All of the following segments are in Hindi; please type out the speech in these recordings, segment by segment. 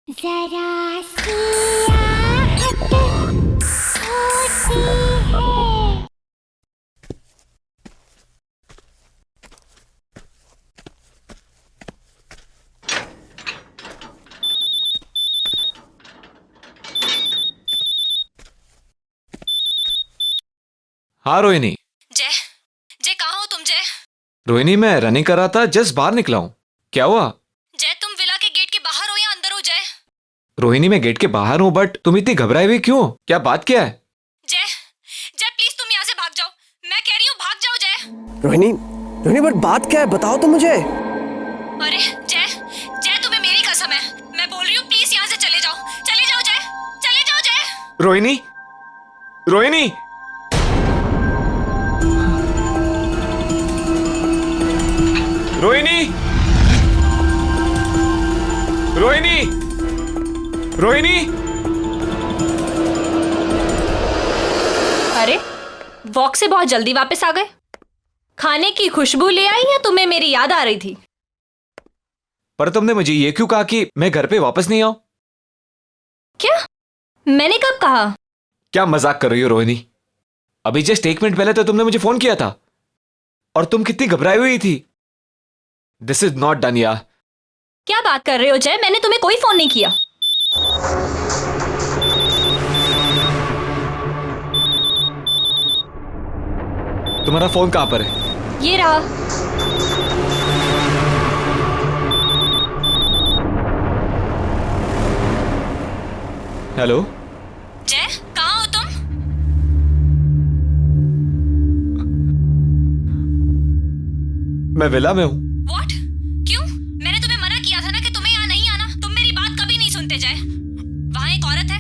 जरा सी आहट होती है। हाँ रोहिणी। जय जय कहाँ हो तुम जय? रोहिणी मैं रनिंग कर रहा था, जस्ट बाहर निकला हूँ। क्या हुआ? जय तुम विला के गेट के बाहर हो या अंदर हो जय? रोहिणी मैं गेट के बाहर हूँ, बट तुम इतनी घबराई हुई क्यों? क्या बात क्या है? जय जय प्लीज तुम यहाँ से भाग जाओ, मैं कह रही हूँ भाग जाओ जय। रोहिणी, रोहिणी बट बात क्या है, बताओ तो मुझे। अरे जय जय तुम्हें मेरी कसम है, मैं बोल रही हूँ प्लीज यहाँ से चले जाओ जय, चले जाओ जय। रोहिणी, रोहिणी, रोहिणी, रोहिणी, रोहिणी। अरे वॉक से बहुत जल्दी वापस आ गए। खाने की खुशबू ले आई या तुम्हें मेरी याद आ रही थी? पर तुमने मुझे ये क्यों कहा कि मैं घर पे वापस नहीं आऊं? क्या मैंने कब कहा? क्या मजाक कर रही हो रोहिणी? अभी जस्ट 1 मिनट पहले तो तुमने मुझे फोन किया था और तुम कितनी घबराई हुई थी। दिस इज नॉट डन यार। क्या बात कर रहे हो जय, मैंने तुम्हें कोई फोन नहीं किया। तुम्हारा फोन कहां पर है? ये रहा। हेलो जय कहाँ हो तुम? मैं विला में हूं। What? क्यों? मैंने तुम्हें मना किया था ना कि तुम्हें यहाँ नहीं आना। तुम मेरी बात कभी नहीं सुनते जय। वहाँ एक औरत है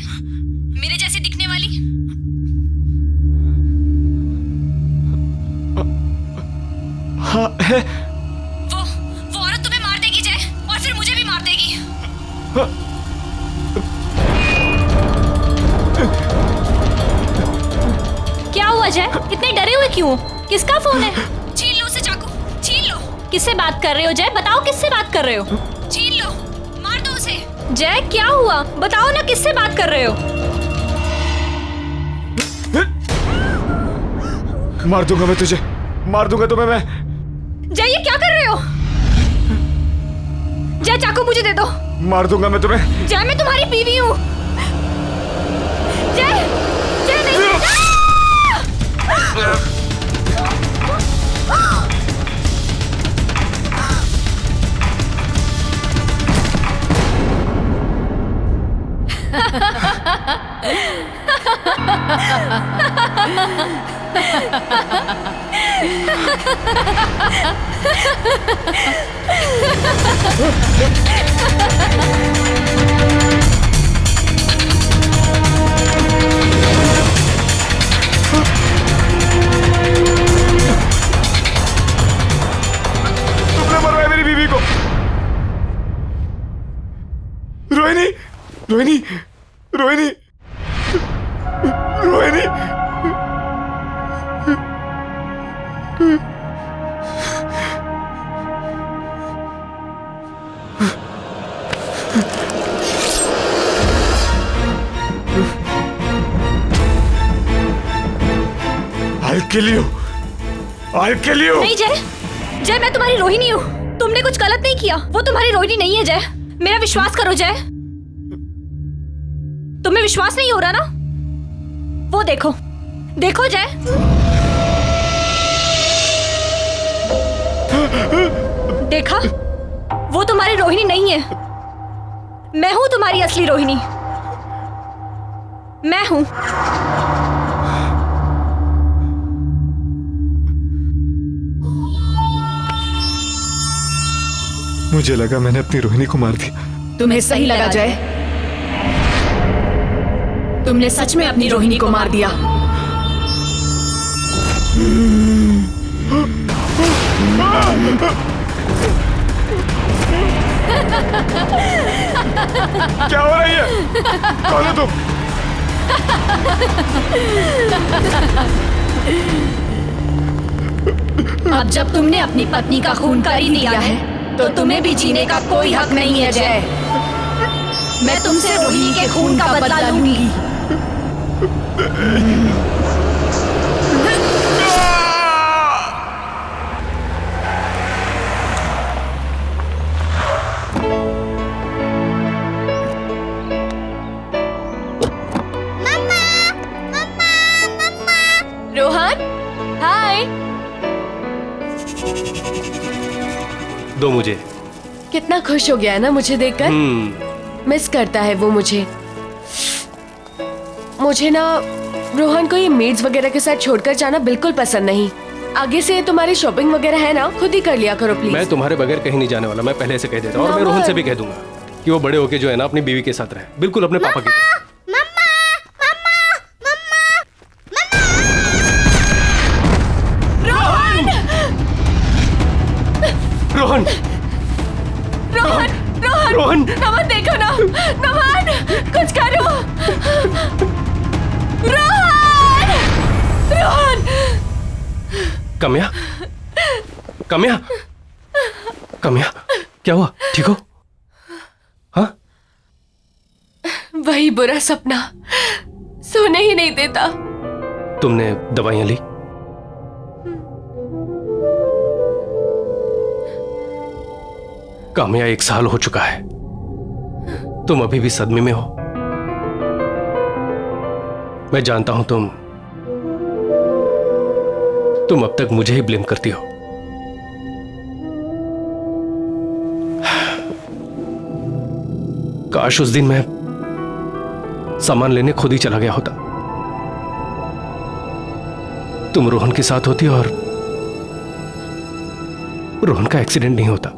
मेरे जैसी दिखने वाली। हाँ है। वो औरत तुम्हें मार देगी जय, और फिर मुझे भी मार देगी। क्या हुआ जय, इतने डरे हुए क्यों? किसका फोन है? छीन लो उसे चाकू, छीन लो। किससे बात कर रहे हो जय, बताओ किससे बात कर रहे हो? छीन लो, मार दो उसे। जय क्या हुआ, बताओ ना किससे बात कर रहे हो? मार दूंगा मैं तुझे, मार दूंगा तुम्हें मैं। जय ये क्या कर रहे हो? जय चाकू मुझे दे दो। मार दूंगा मैं तुम्हें। जय मैं तुम्हारी बीवी हूँ। जय जय नहीं। तुमने मरवाया मेरी बीवी को। Rohini, Rohini, Rohini, Rohini. I'll kill you. I'll kill you. नहीं जय, जय मैं तुम्हारी रोहिणी हूँ। तुमने कुछ गलत नहीं किया, वो तुम्हारी रोहिणी नहीं है जय। मेरा विश्वास करो जय। तुम्हें विश्वास नहीं हो रहा ना? वो देखो, देखो जय। देखा? वो तुम्हारी रोहिणी नहीं है। मैं हूं तुम्हारी असली रोहिणी। मैं हूं। मुझे लगा मैंने अपनी रोहिणी को मार दिया। तुम्हें सही लगा जय, तुमने सच में अपनी रोहिणी को मार दिया। क्या हो रही है? कौन है तुम? अब जब तुमने अपनी पत्नी का खून कर ही दिया है तो तुम्हें भी जीने का कोई हक नहीं है जय। मैं तुमसे रोहिणी के खून का बदला लूंगी। रोहन, हाय। दो मुझे। कितना खुश हो गया है ना मुझे देखकर। मिस करता है वो मुझे। मुझे ना रोहन को ये मेड्स वगैरह के साथ छोड़कर जाना बिल्कुल पसंद नहीं। आगे से तुम्हारी शॉपिंग वगैरह है ना, खुद ही कर लिया करो प्लीज। मैं तुम्हारे बगैर कहीं नहीं जाने वाला, मैं पहले से कह देता हूँ। और मैं रोहन से भी कह दूंगा कि वो बड़े होके जो है ना अपनी बीवी के साथ रहे, बिल्कुल अपने पापा की तरह। रोहन, रोहन, रोहन, रोहन, नमन देखो ना, नमन कुछ करो। रोहन, रोहन। कम्या, कम्या, कम्या, क्या हुआ? ठीक हो? हाँ? वही बुरा सपना सोने ही नहीं देता। तुमने दवाइयां ली? काम्या 1 साल हो चुका है, तुम अभी भी सदमे में हो। मैं जानता हूं तुम अब तक मुझे ही ब्लेम करती हो। काश उस दिन मैं सामान लेने खुद ही चला गया होता, तुम रोहन के साथ होती और रोहन का एक्सीडेंट नहीं होता।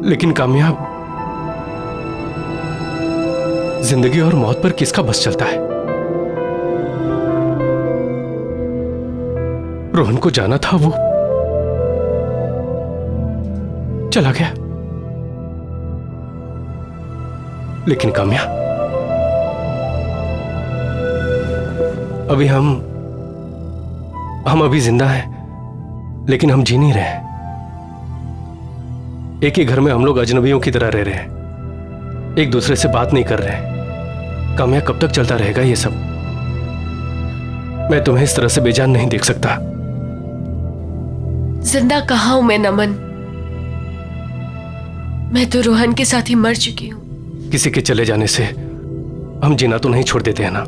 लेकिन कामयाब, जिंदगी और मौत पर किसका बस चलता है? रोहन को जाना था, वो चला गया। लेकिन काम्या, अभी हम अभी जिंदा हैं, लेकिन हम जी नहीं रहे हैं। एक ही घर में हम लोग अजनबियों की तरह रह रहे हैं, एक दूसरे से बात नहीं कर रहे हैं। काम्या, कब तक चलता रहेगा ये सब? मैं तुम्हें इस तरह से बेजान नहीं देख सकता। जिंदा कहाँ हूं मैं नमन, मैं तो रोहन के साथ ही मर चुकी हूं। किसी के चले जाने से हम जीना तो नहीं छोड़ देते हैं ना।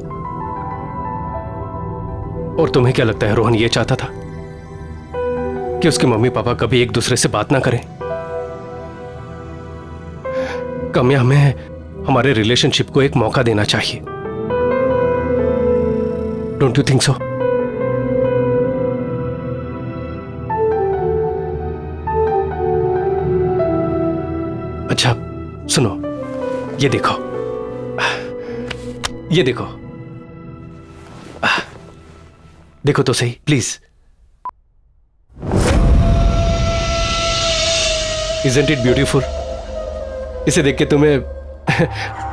और तुम्हें क्या लगता है रोहन ये चाहता था कि उसके मम्मी पापा कभी एक दूसरे से बात ना करें? काम्या, हमें हमारे रिलेशनशिप को एक मौका देना चाहिए। Don't you think so? अच्छा सुनो, ये देखो, ये देखो, देखो तो सही प्लीज। Isn't it beautiful? इसे देख के तुम्हें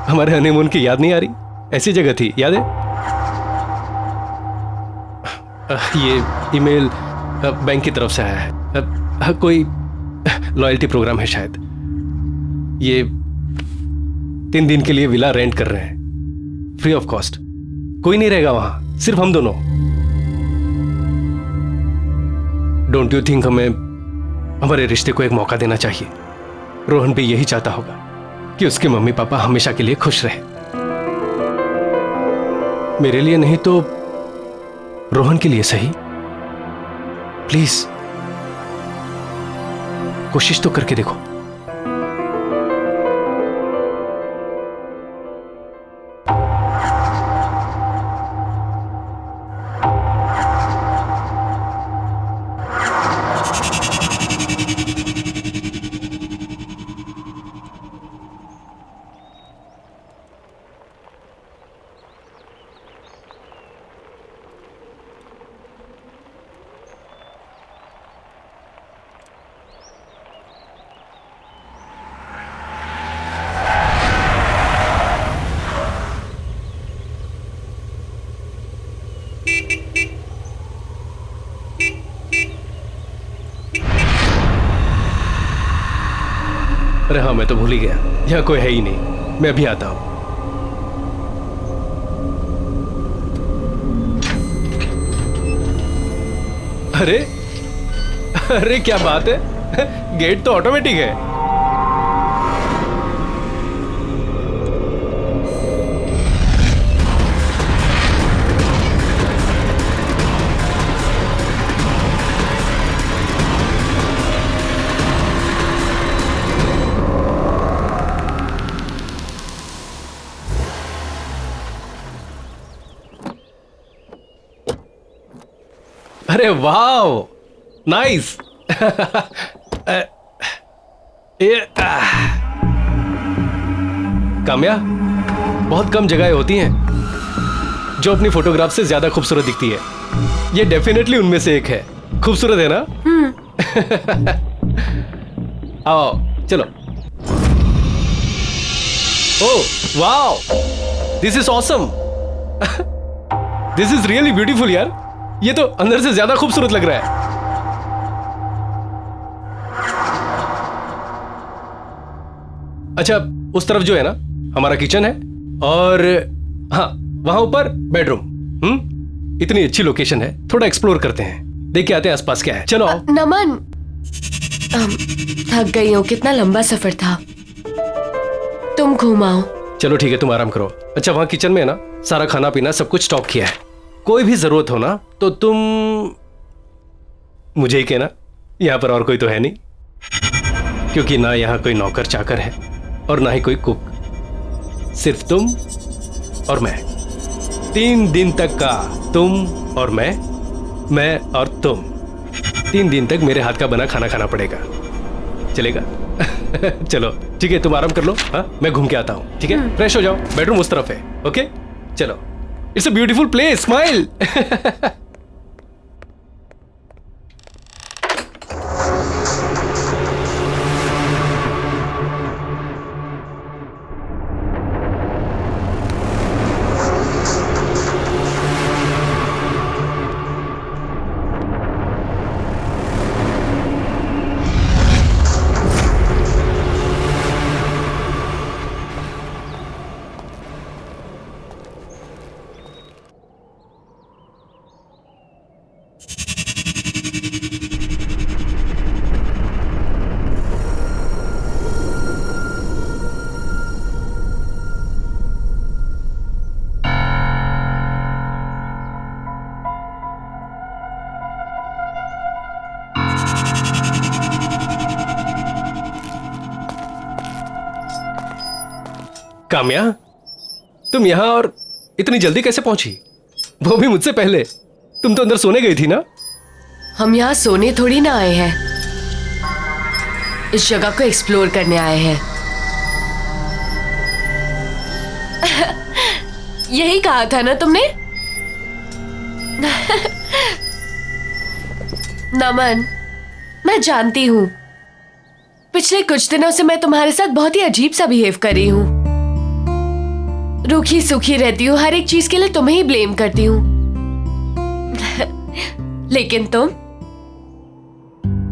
हमारे हनीमून की याद नहीं आ रही? ऐसी जगह थी, याद है? ये ईमेल बैंक की तरफ से आया है, कोई लॉयल्टी प्रोग्राम है शायद। ये 3 दिन के लिए विला रेंट कर रहे हैं, फ्री ऑफ कॉस्ट। कोई नहीं रहेगा वहां, सिर्फ हम दोनों। डोंट यू थिंक हमें हमारे रिश्ते को एक मौका देना चाहिए? रोहन भी यही चाहता होगा कि उसके मम्मी पापा हमेशा के लिए खुश रहे। मेरे लिए नहीं तो रोहन के लिए सही। प्लीज कोशिश तो करके देखो। अरे हाँ, मैं तो भूल ही गया, यहाँ कोई है ही नहीं। मैं अभी आता हूँ। अरे अरे क्या बात है, गेट तो ऑटोमेटिक है। अरे वाह, नाइस। काम्या, बहुत कम जगहें होती हैं जो अपनी फोटोग्राफ से ज्यादा खूबसूरत दिखती है। ये डेफिनेटली उनमें से एक है। खूबसूरत है ना? आओ चलो। ओह वाह, this is awesome. This is really beautiful यार। ये तो अंदर से ज्यादा खूबसूरत लग रहा है। अच्छा, उस तरफ जो है ना हमारा किचन है, और हाँ वहां ऊपर बेडरूम। इतनी अच्छी लोकेशन है, थोड़ा एक्सप्लोर करते हैं, देख के आते हैं आसपास क्या है। चलो आओ। नमन, थक गई हूँ, कितना लंबा सफर था। तुम घुमाओ। चलो ठीक है, तुम आराम करो। अच्छा, वहां किचन में है ना सारा खाना पीना सब कुछ स्टॉक किया है। कोई भी जरूरत हो ना तो तुम मुझे ही कहना, यहां पर और कोई तो है नहीं, क्योंकि ना यहां कोई नौकर चाकर है और ना ही कोई कुक। सिर्फ तुम और मैं। 3 दिन तक का तुम और मैं और तुम। 3 दिन तक मेरे हाथ का बना खाना खाना पड़ेगा। चलेगा? चलो ठीक है, तुम आराम कर लो। हाँ, मैं घूम के आता हूँ। ठीक है, फ्रेश हो जाओ। बेडरूम उस तरफ है। ओके चलो। It's a beautiful place, smile. Kamya, तुम यहां और इतनी जल्दी कैसे पहुंची? वो भी मुझसे पहले। तुम तो अंदर सोने गई थी ना? हम यहाँ सोने थोड़ी ना आए हैं, इस जगह को एक्सप्लोर करने आए हैं। यही कहा था ना तुमने? नमन, मैं जानती हूँ पिछले कुछ दिनों से मैं तुम्हारे साथ बहुत ही अजीब सा बिहेव कर रही हूँ। रूखी सूखी रहती हूँ, हर एक चीज के लिए तुम्हें ही ब्लेम करती हूँ। लेकिन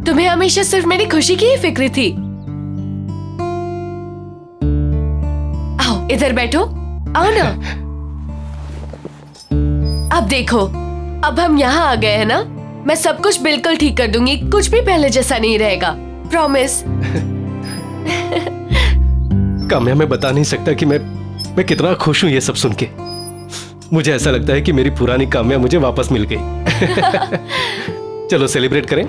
तुम्हें हमेशा सिर्फ मेरी खुशी की ही फिक्र थी। आओ इधर बैठो, आओ ना। अब देखो, अब हम यहाँ आ गए हैं ना, मैं सब कुछ बिल्कुल ठीक कर दूंगी। कुछ भी पहले जैसा नहीं रहेगा, प्रॉमिस। काम्या, मैं बता नहीं सकता कि मैं कितना खुश हूं ये सब सुन के। मुझे ऐसा लगता है कि मेरी पुरानी काम्या मुझे वापस मिल गई। चलो सेलिब्रेट करें।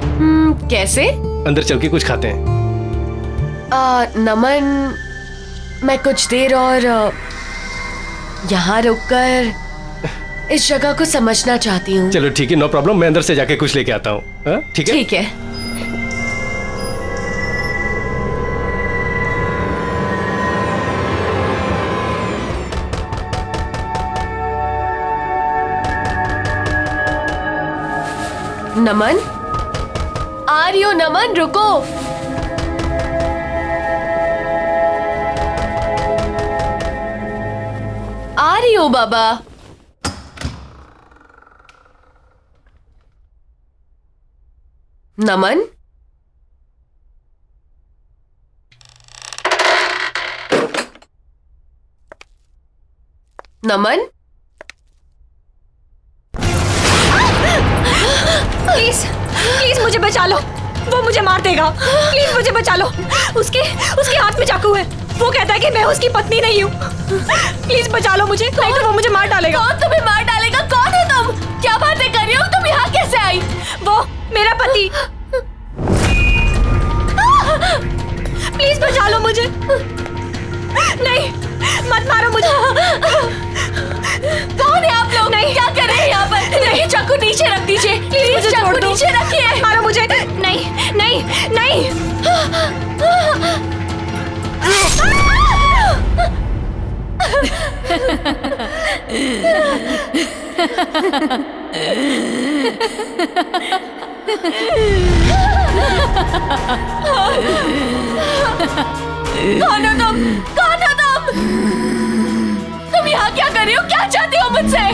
कैसे? अंदर चल के कुछ खाते हैं। नमन, मैं कुछ देर और यहाँ रुककर इस जगह को समझना चाहती हूँ। चलो ठीक है, नो प्रॉब्लम। मैं अंदर से जाके कुछ लेके आता हूँ। ठीक है? ठीक है। नमन, आ रही हो? नमन रुको। आ रही हो बाबा। नमन, नमन, प्लीज प्लीज मुझे बचा लो, वो मुझे मार देगा। प्लीज मुझे बचा लो। उसके हाथ में चाकू है। वो कहता है कि मैं उसकी पत्नी नहीं हूँ। प्लीज बचा लो मुझे, नहीं तो वो मुझे मार डालेगा। कौन तुम्हें मार डालेगा? कौन हो तुम? क्या बातें कर रही हो? तुम यहाँ कैसे आई? वो मेरा पति। प्लीज बचा लो मुझे। नहीं, मत मारो मुझे। कौन है आप लोग? नहीं, क्या कर रहे हैं यहाँ पर? नहीं, चाकू नीचे रख दीजिए। प्लीज मुझे छोड़ चाकू दो। नीचे रखिए। मारो मुझे। नहीं नहीं नहीं। कौन हो तुम? कौन हो तुम? तुम यहाँ क्या कर रही हो? क्या चाहती हो मुझसे?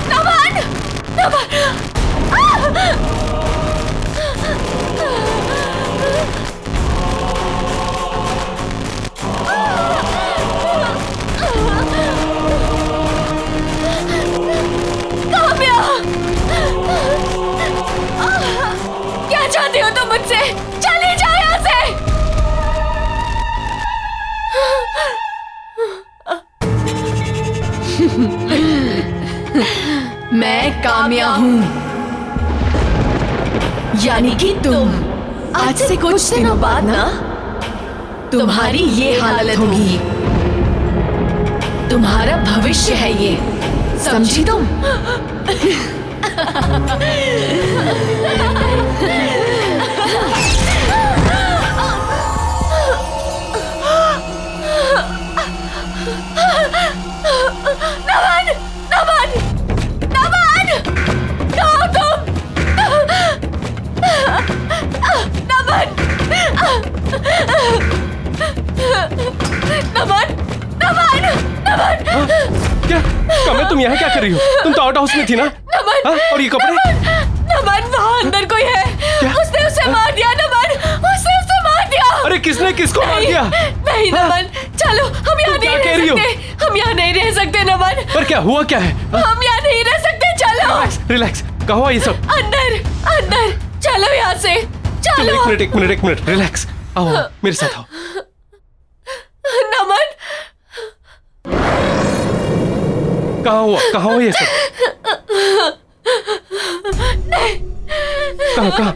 नमन! काम्या! क्या चाहती हो तुम मुझसे? चली जाओ यहाँ से! मैं काम्या हूँ, यानी कि तुम। आज से कुछ दिनों बाद ना तुम्हारी ये हालत होगी। तुम्हारा भविष्य है ये, समझी तुम? नमन! नमन! नमन! कहाँ हो तुम? नमन! नमन! नमन! नमन! क्या काम्या, तुम यहाँ क्या कर रही हो? तुम तो आउट हाउस में थी ना? नमन! हाँ? और ये कपड़े? नमन, वहाँ अंदर कोई है। उसने उसे मार दिया। नमन, उसने उसे मार दिया। अरे किसने किसको मार दिया? नहीं नमन, चलो हम यहाँ नहीं क्या कह रह रही हो? सकते। हम यहाँ नहीं रह सकते नमन। पर क्या हुआ, क्या है? हम यहाँ नहीं रह सकते। चलो रिलैक्स रिलैक्स, कहाँ हुआ ये सब? अंदर अंदर चलो यहाँ से। तुम चलो एक मिनट रिलैक्स, आओ मेरे साथ आओ। नमन, कहाँ हुआ ये सब? कहाँ क्या?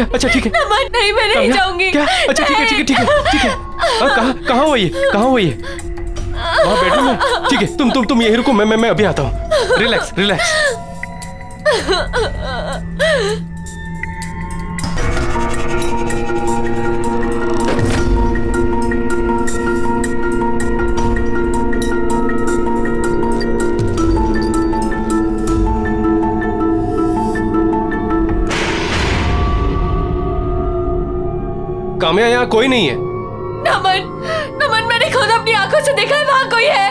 अच्छा ठीक है। नमन नहीं, मैं नहीं काम्या, जाऊंगी। क्या? अच्छा ठीक है। कहाँ हुआ ये? वहाँ बेडरूम में? ठीक है, तुम यहीं रुको, मैं अभी आता हूँ। रिलैक्स। काम्या, यहाँ कोई नहीं है। नमन, मैंने खुद अपनी आंखों से देखा है, वहाँ कोई है।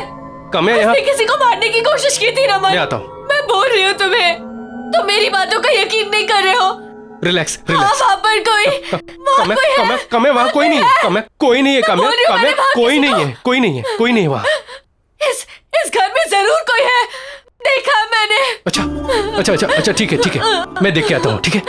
काम्या, यहाँ उसने किसी को मारने की कोशिश की थी। नमन, मैं आता हूँ। मैं बोल रही हूँ तुम्हें, तुम मेरी बातों का यकीन नहीं कर रहे हो। रिलैक्स। वहाँ पर कोई है। काम्या, वहाँ कोई नहीं है। काम्या, कोई नहीं है। काम्या, कोई नहीं है वहाँ। इस घर में जरूर कोई है, देखा है मैंने। अच्छा ठीक है, मैं देख के आता हूँ। ठीक है।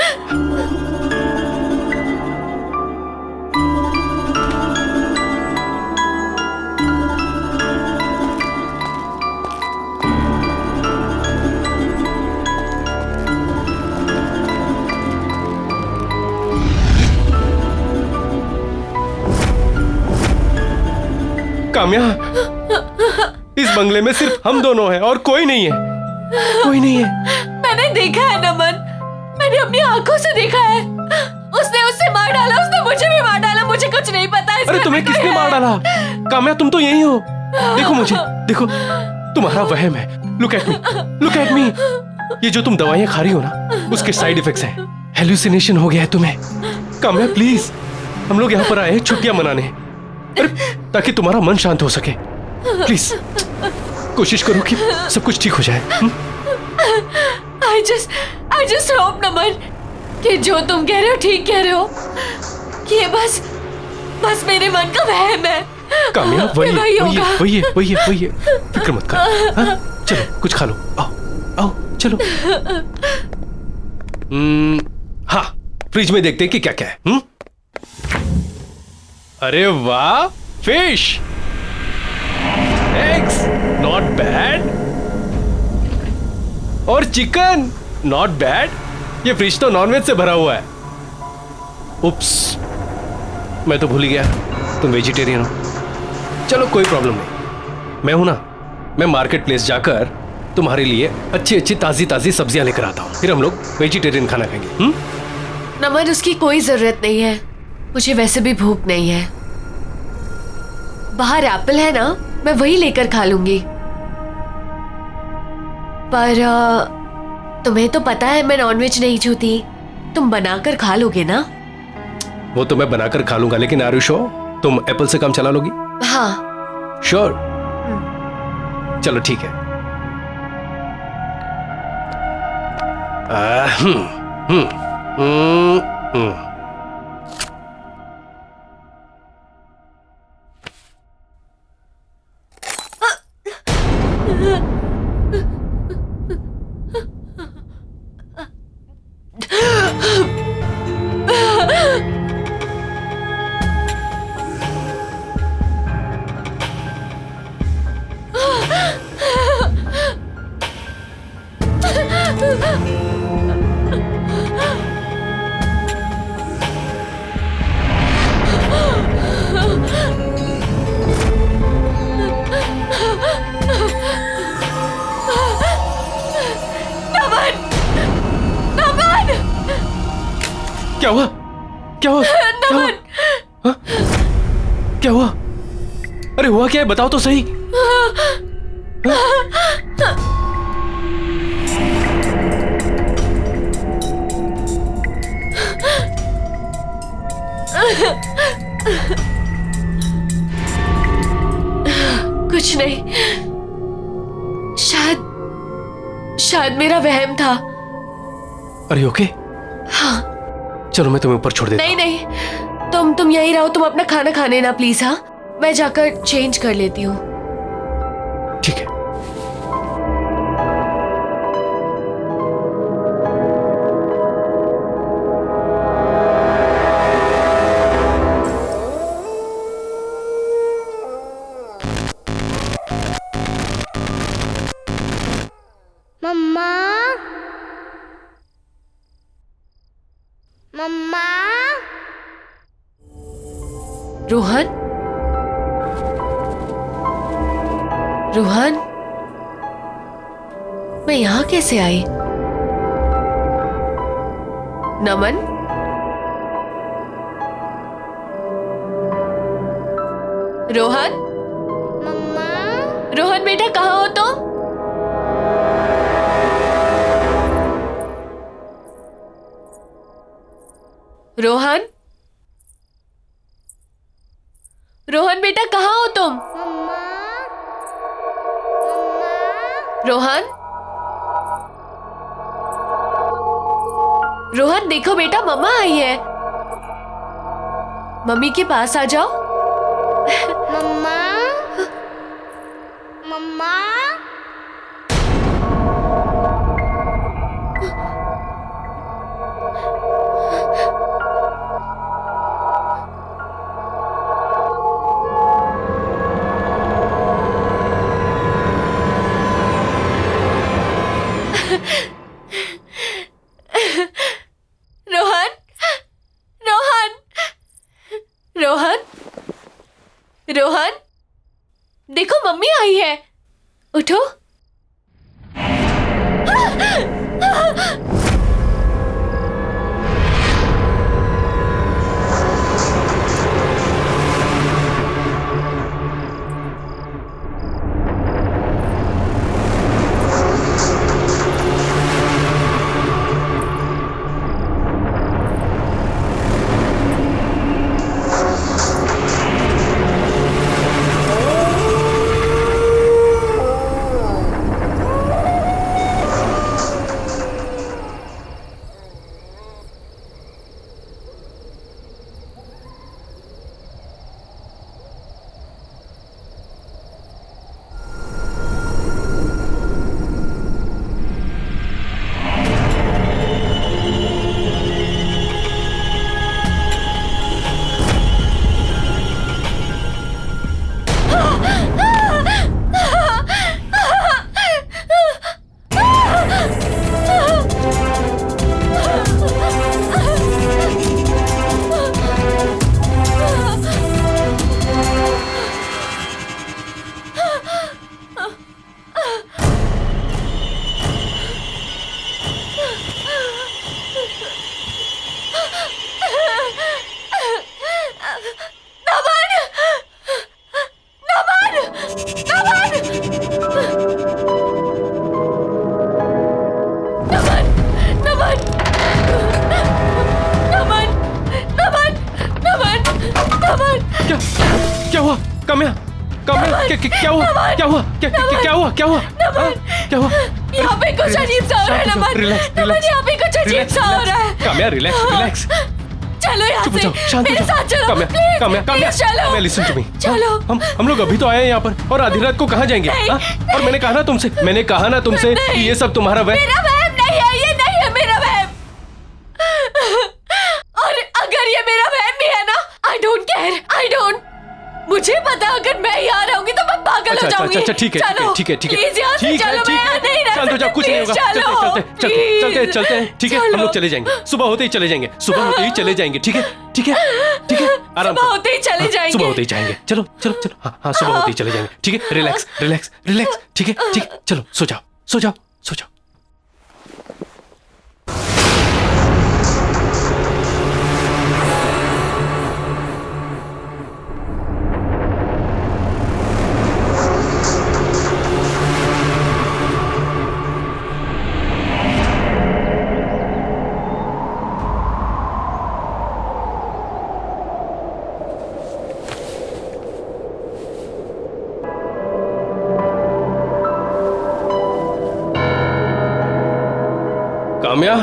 काम्या, इस बंगले में सिर्फ हम दोनों हैं और कोई नहीं है। मैंने देखा है नमन, मैंने अपनी आंखों से देखा है। उसने उससे मार डाला, उसने मुझे भी मार डाला। मुझे कुछ नहीं पता। अरे तुम्हें किसने मार डाला? काम्या, तुम तो यही हो। देखो मुझे, देखो, तुम्हारा वहम है। Look at me. ये जो तुम दवाइयां खा रही हो ना, उसके साइड इफेक्ट्स हैं। हेलुसिनेशन हो गया है तुम्हें। काम्या प्लीज, हम लोग यहाँ पर आए हैं छुट्टियां मनाने, ताकि तुम्हारा मन शांत हो सके। प्लीज कोशिश करो कि सब कुछ ठीक हो जाए। I just hope नमन कि जो तुम कह रहे हो ठीक कह रहे हो। ये बस बस मेरे मन का वहम है। काम्या, वही वही वही होगा। वही वही वही फिक्र मत कर। हाँ? चलो कुछ खा लो, आओ आओ चलो। हाँ, फ्रिज में देखते हैं कि क्या क्या है। अरे वाह, फिश, एग्स, नॉट बैड, और चिकन, नॉट बैड। ये फ्रिज तो नॉनवेज से भरा हुआ है। उप्स, मैं तो भूल ही गया तुम वेजिटेरियन हो। चलो कोई प्रॉब्लम नहीं, मैं हूं ना, मैं मार्केट प्लेस जाकर तुम्हारे लिए अच्छी अच्छी ताजी ताजी सब्जियां लेकर आता हूं, फिर हम लोग वेजिटेरियन खाना खाएंगे। नमन, उसकी कोई जरूरत नहीं है, मुझे वैसे भी भूख नहीं है। बाहर एप्पल है ना, मैं वही लेकर खा लूंगी। पर तुम्हें तो पता है मैं नॉनवेज नहीं छूती, तुम बनाकर खा लोगे ना? वो तो मैं बनाकर खा लूंगा, लेकिन आर यू श्योर तुम एप्पल से काम चला लोगी? हाँ। श्योर? चलो ठीक है। क्या हुआ? क्या हुआ? क्या हुआ? हाँ? क्या हुआ? अरे हुआ क्या है, बताओ तो सही। कुछ नहीं, शायद मेरा वहम था। अरे ओके? हाँ। चलो मैं तुम्हें ऊपर छोड़ देता हूं। नहीं, तुम यहीं रहो, तुम अपना खाना खाने ना प्लीज। हाँ, मैं जाकर चेंज कर लेती हूँ। ठीक है। मम्मा, मम्मा। रोहन, रोहन, मैं यहाँ कैसे आई? नमन, रोहन, मम्मा। रोहन बेटा, कहाँ हो तुम? रोहन, रोहन बेटा, कहाँ हो तुम? मम्मा, रोहन, रोहन देखो बेटा, मम्मा आई है। मम्मी के पास आ जाओ। मम्मा, मम्मा। रोहन, रोहन, रोहन, रोहन, देखो मम्मी आई है, उठो। क्या क्या हुआ काम्या? काम्या क्या हुआ? क्या हुआ? क्या हुआ? क्या हुआ? क्या हुआ? यहाँ पे कुछ अजीब सा हो रहा है नमन। नमन, यहाँ पे कुछ अजीब सा हो रहा है। काम्या रिलैक्स। चलो यहाँ चुप से, जाओ, शांत हो मेरे जाओ। साथ चलो। काम्या प्लीज चलो। Kamya listen to me. चलो। हम लोग अभी तो आए हैं यहाँ पर और आधी रात को कहाँ जाएंगे? हाँ? और मैंने कहा ना तुमसे कि ये सब तुम्हारा वह। मेरा वहम नहीं है, ये नहीं है मेरा वहम। और अगर ये मेरा वहम भी है ना, आई डोंट केयर। मुझे पता अगर मैं यहाँ रहूंगी तो मैं पागल हो जाऊंगी। अच्छा ठीक है। प्लीज यहाँ से चलो, मैं यहाँ नहीं रह शांत हो जाओ, कुछ नहीं होगा। चलते हैं। ठीक है, हम लोग चले जाएंगे। सुबह होते ही चले जाएंगे। ठीक है। आराम सुबह होते ही चले जाएंगे। सुबह होते ही जाएंगे। चलो। हाँ सुबह होते ही चले जाएंगे। ठीक है, रिलैक्स। ठीक है। चलो सो जाओ। काम्या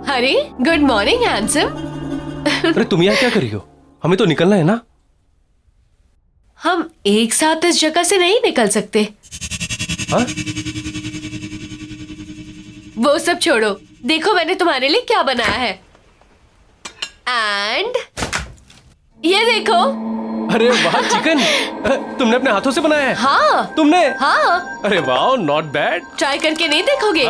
हरी, गुड मॉर्निंग हैंडसम। अरे तुम यहाँ क्या कर रही हो? हमें तो निकलना है ना। हम एक साथ इस जगह से नहीं निकल सकते। हाँ? वो सब छोड़ो, देखो मैंने तुम्हारे लिए क्या बनाया है। एंड ये देखो। अरे वाह, चिकन तुमने अपने हाथों से बनाया है? हाँ। तुमने? हाँ। अरे वाह, नॉट बैड। ट्राई करके नहीं देखोगे?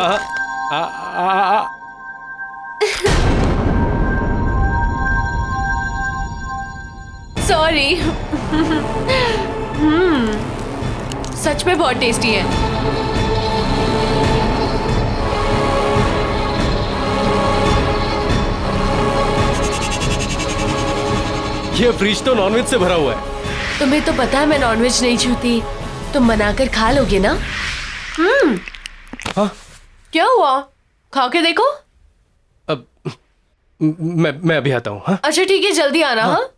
सॉरी। सच में बहुत टेस्टी है। ये फ्रिज तो नॉनवेज से भरा हुआ है। तुम्हें तो पता है मैं नॉनवेज नहीं छूती। तुम बनाकर खा लोगे ना? हाँ? क्या हुआ? खा के देखो। अब मैं अभी आता हूँ। हाँ? अच्छा ठीक है, जल्दी आना। हाँ?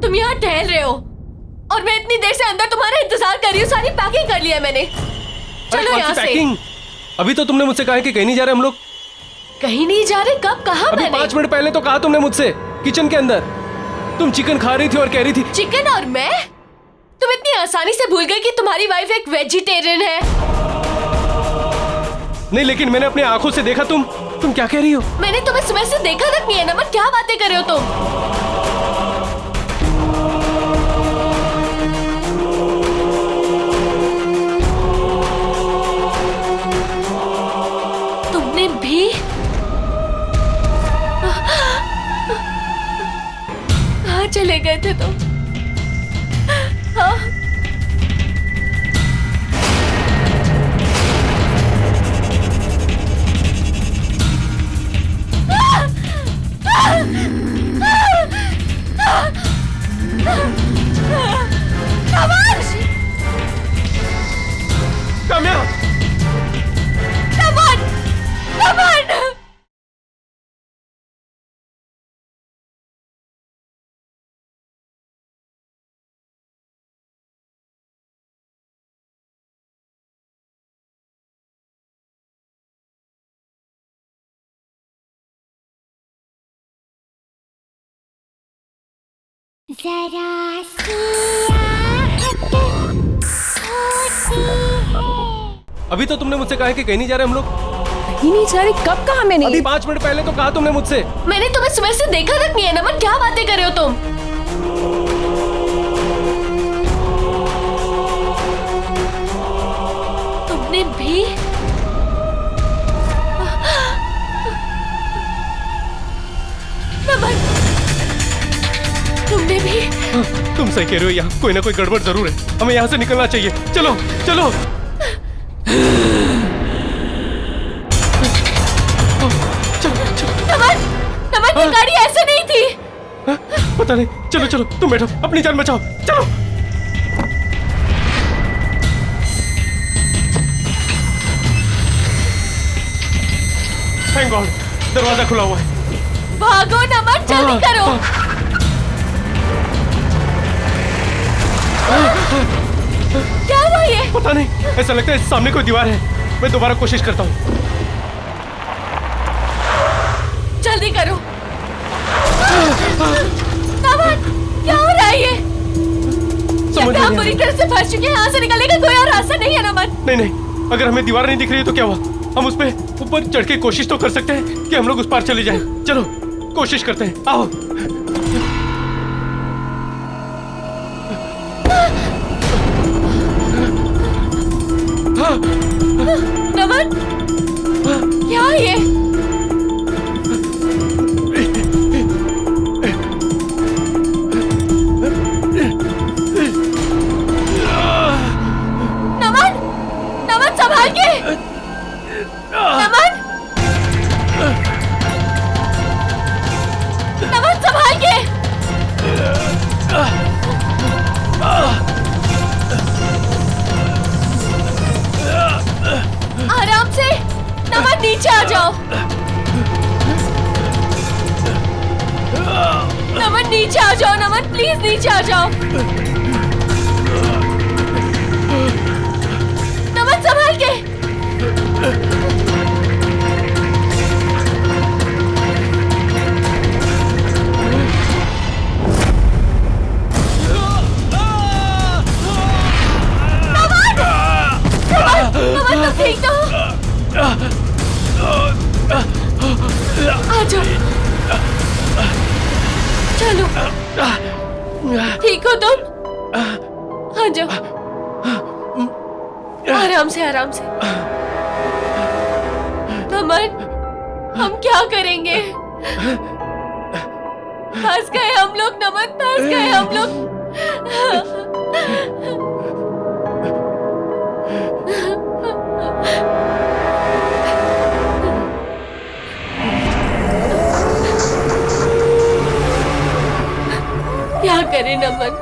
तुम यहाँ टहल रहे हो और मैं इतनी देर से अंदर तुम्हारा इंतजार कर रही हूँ। सारी पैकिंग कर लिया है मैंने। चलो यहाँ से। पैकिंग? अभी तो तुमने मुझसे कहा है कि कहीं नहीं जा रहे हम लोग। कहीं नहीं जा रहे? कब कहा अभी मैंने? 5 मिनट पहले तो कहा तुमने मुझसे, किचन के अंदर। तुम चिकन खा रही थी और कह रही थी। चिकन और मैं? तुम इतनी आसानी से भूल गए कि तुम्हारी वाइफ एक वेजिटेरियन है। नहीं, लेकिन मैंने अपनी आंखों से देखा। तुम क्या कह रही हो? मैंने तुम्हें सुबह से देखा तक नहीं है नमन। क्या बातें कर रहे हो तुम? तुमने भी? कहाँ चले गए थे तुम? हाँ? काम्या! जरा सी आहट होती है। अभी तो तुमने मुझसे कहा है कि कहीं नहीं जा रहे हम लोग। कहीं नहीं जा रहे? कब कहा मैंने? अभी 5 मिनट पहले तो कहा तुमने मुझसे। मैंने तुम्हें सुबह से देखा तक नहीं है नमन। क्या बातें कर रहे हो तुम? तुम सही कह रहे हो, यहाँ कोई ना कोई गड़बड़ जरूर है। हमें यहाँ से निकलना चाहिए। चलो चलो। नमन, नमन, ये गाड़ी ऐसे नहीं थी। पता नहीं। चलो चलो, तुम बैठो, अपनी जान बचाओ। चलो। थैंक गॉड, दरवाजा खुला हुआ है। भागो नमन, जल्दी करो। क्या हुआ ये? पता नहीं, ऐसा लगता है सामने कोई दीवार है। मैं दोबारा कोशिश करता हूँ। जल्दी करो। नमन, क्या हो रहा है ये? समझ हम नहीं पूरी आ तरह से फंस चुके हैं। यहाँ से निकलने का कोई और रास्ता नहीं है नमन। नहीं नहीं, अगर हमें दीवार नहीं दिख रही है तो क्या हुआ? हम उस पे ऊपर चढ़ के कोशिश तो कर सकते हैं कि हम लोग उस पार चले जाएं। चलो कोशिश करते हैं, आओ। नमन, क्या है ये? नमन, नमन संभाल के। नमन, नमन संभाल के। आराम से। नमन नीचे आ जाओ। नमन नीचे आ जाओ। नमन प्लीज नीचे आ जाओ। नमन संभाल के। नमन तो ठीक तो हो? आ जाओ। चलो, ठीक हो तुम? आ जाओ। आराम से, आराम से। नमन, हम क्या करेंगे? फंस गए हम लोग नमन, फंस गए हम लोग। क्या करें नमन?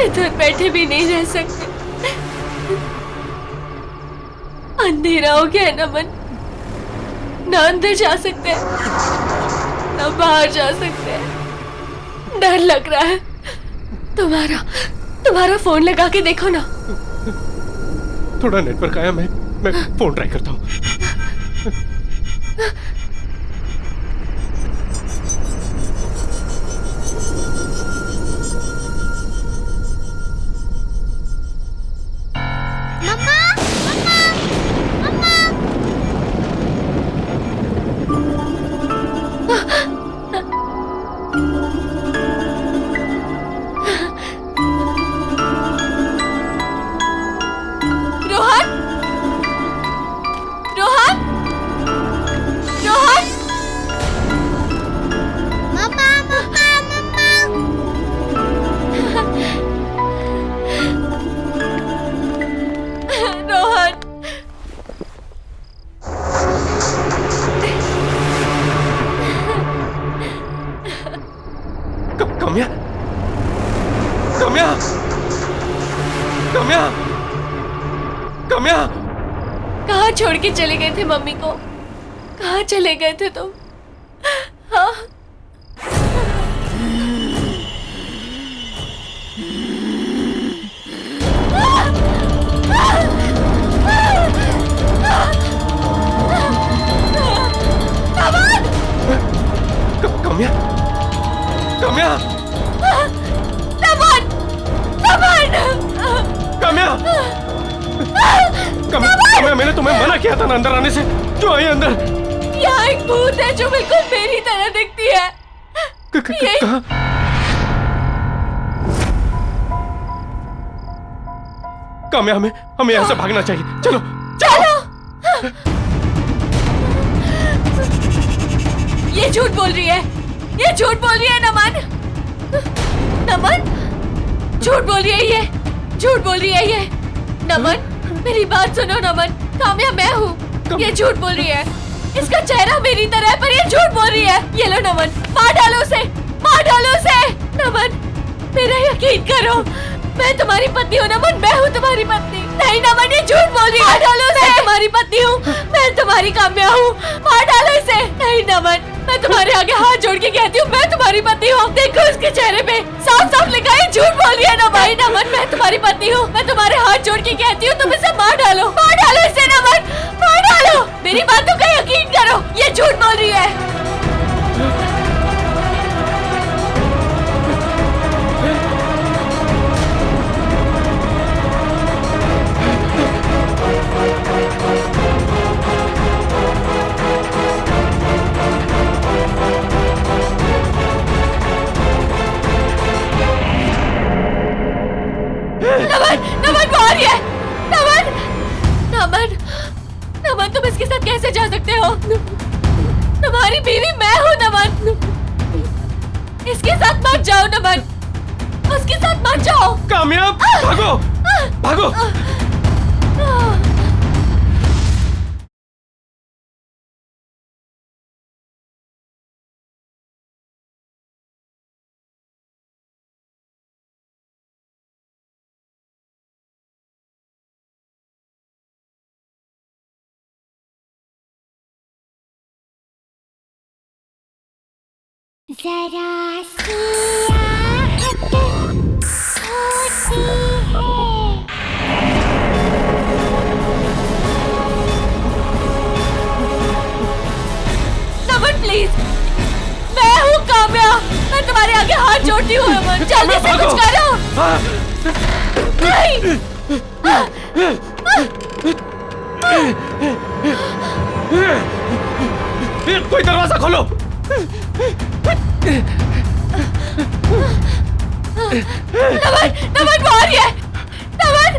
इधर बैठे भी नहीं रह सकते। अंधेरा हो गया है नमन। ना अंदर जा सकते हैं, ना बाहर जा सकते हैं। डर लग रहा है। तुम्हारा फोन लगा के देखो ना। थोड़ा नेटवर्क आया, मैं फोन ट्राई करता हूँ। कम्या, कहाँ छोड़ के चले गए थे मम्मी को? कहाँ चले गए थे तुम? हाँ? कम्या, कम्या, कम्या, कम्या, मैंने तुम्हें मना किया था ना अंदर आने से। क्यों आई अंदर? यहाँ एक भूत है जो बिल्कुल मेरी तरह दिखती है। कहाँ? कम्या, हमें यहाँ से भागना चाहिए। चलो चलो। ये झूठ बोल रही है, ये झूठ बोल रही है नमन। नमन झूठ बोल रही है ये, झूठ बोल रही है ये। नमन मेरी बात सुनो नमन, काम्या मैं हूँ। ये झूठ बोल रही है, इसका चेहरा मेरी तरह है पर ये झूठ बोल रही है। ये लो नमन, मार डालो उसे, मार डालो उसे। नमन मेरा यकीन करो, मैं तुम्हारी पत्नी हूँ नमन, मैं हूँ तुम्हारी पत्नी। नहीं नमन ये झूठ बोल रही है। मार डालो उसे, मैं तुम्हारी पत्नी हूँ, मैं तुम्हारी काम्या हूँ। मार डालो इसे। नहीं नमन मैं तुम्हारे आगे हाथ जोड़ के कहती हूँ मैं तुम्हारी पत्नी हूँ। देखो इसके चेहरे पे साफ साफ लिखा है झूठ बोल रही है ना भाई। नमन मैं तुम्हारी पत्नी हूँ, मैं तुम्हारे हाथ जोड़ के कहती हूँ तुम इसे मार डालो, मार डालो इसे नमन, मार डालो। मेरी बातों का यकीन करो, ये झूठ बोल रही है। नमन नमन वो आ रही है। नमन नमन नमन तुम इसके साथ कैसे जा सकते हो? तुम्हारी बीवी मैं हूँ नमन, इसके साथ मत जाओ नमन, उसके साथ मत जाओ। कामयाब भागो, भागो। जरा सी आहट होती है। नमन प्लीज, मैं हूँ काम्या, मैं तुम्हारे आगे हाथ जोड़ती हूँ नमन, जल्दी से कुछ करो। नहीं कोई दरवाजा खोलो। नमन नमन वो आ रही है। नमन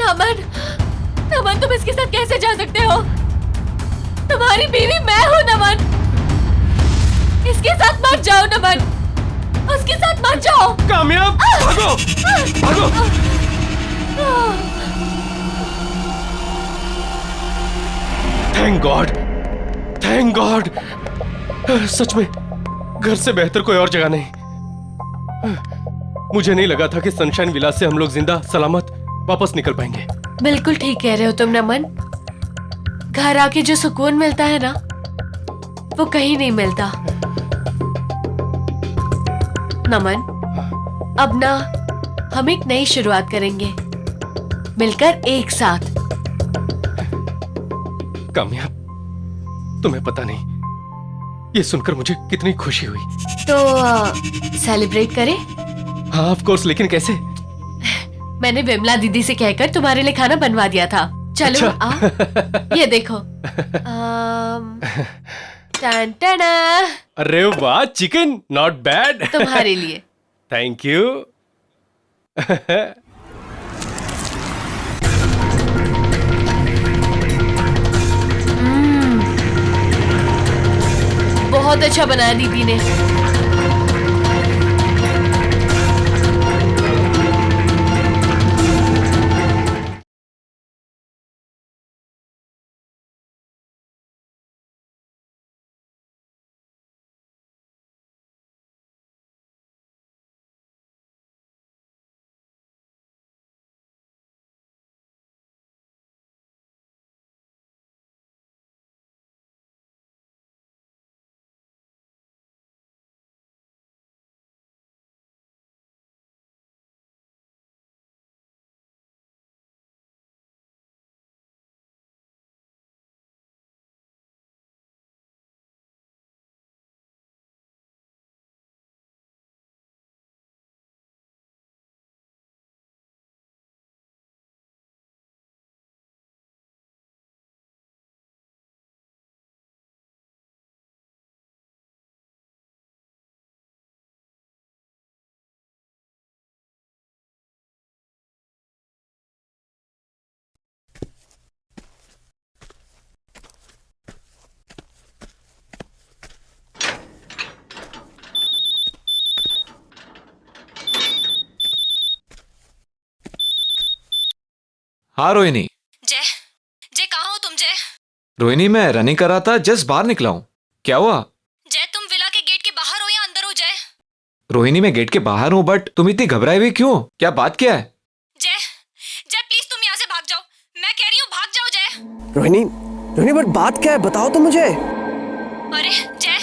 नमन नमन तुम इसके साथ कैसे जा सकते हो? तुम्हारी बीवी मैं हूँ नमन, इसके साथ मत जाओ नमन, उसके साथ मत जाओ। कामयाब भागो, भागो। Thank God, thank God. सच में घर से बेहतर कोई और जगह नहीं। मुझे नहीं लगा था कि सनशाइन विलास से हम लोग जिंदा सलामत वापस निकल पाएंगे। बिल्कुल ठीक कह रहे हो तुम नमन, घर आके जो सुकून मिलता है ना वो कहीं नहीं मिलता। नमन अब ना हम एक नई शुरुआत करेंगे, मिलकर एक साथ। कामयाब तुम्हें पता नहीं ये सुनकर मुझे कितनी खुशी हुई। तो सेलिब्रेट करें? हाँ ऑफ कोर्स, लेकिन कैसे? मैंने विमला दीदी से कहकर तुम्हारे लिए खाना बनवा दिया था। चलो अच्छा। आओ, ये देखो। टन टना, अरे वाह, चिकन नॉट बैड। तुम्हारे लिए। Thank you. बहुत अच्छा बनाया दीदी ने। हाँ रोहिणी। जय जय कहाँ हो तुम? जय रोहिणी मैं रनिंग कर रहा था, जस्ट बाहर निकला हूँ। क्या हुआ? जय तुम विला के गेट के बाहर हो या अंदर हो? जय रोहिणी मैं गेट के बाहर हूँ, बट तुम इतनी घबराई हुई क्यों? क्या बात क्या है? जय जय प्लीज तुम यहाँ से भाग जाओ, मैं कह रही हूँ भाग जाओ जय। रोहिणी रोहिणी बट बात क्या है बताओ तो मुझे। अरे जय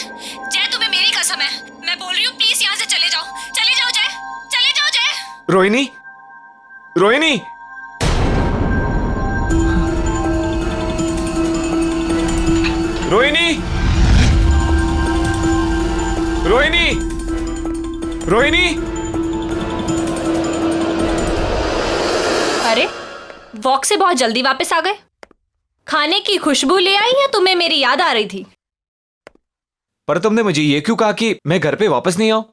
जय तुम्हें मेरी कसम है, मैं बोल रही हूँ प्लीज यहाँ से चले जाओ, चले जाओ जय, चले जाओ जय। रोहिणी रोहिणी रोहिणी रोहिणी रोहिणी। अरे वॉक से बहुत जल्दी वापस आ गए। खाने की खुशबू ले आई या तुम्हें मेरी याद आ रही थी? पर तुमने मुझे ये क्यों कहा कि मैं घर पे वापस नहीं आऊं?